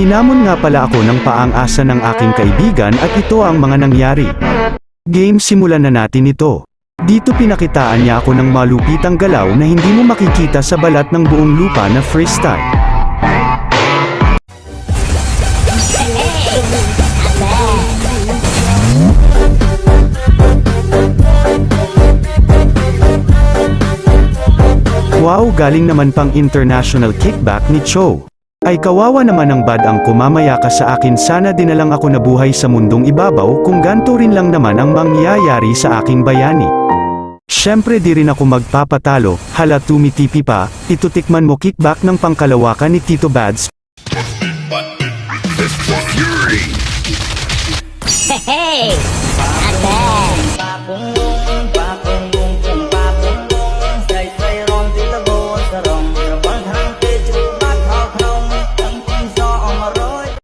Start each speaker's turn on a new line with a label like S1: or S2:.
S1: Hinamon nga pala ako ng paang-asa ng aking kaibigan at ito ang mga nangyari. Game, simulan na natin ito. Dito pinakitaan niya ako ng malupitang galaw na hindi mo makikita sa balat ng buong lupa na freestyle. Wow, galing naman pang international kickback ni Cho. Ay kawawa naman ang bad ang kumamaya ka sa akin, sana dinalang ako nabuhay sa mundong ibabaw kung ganto rin lang naman ang mangyayari sa aking bayani. Syempre di rin ako magpapatalo, hala tumitipi pa, itutikman mo kickback ng pangkalawakan ni Tito Bads.
S2: Hey, not bad.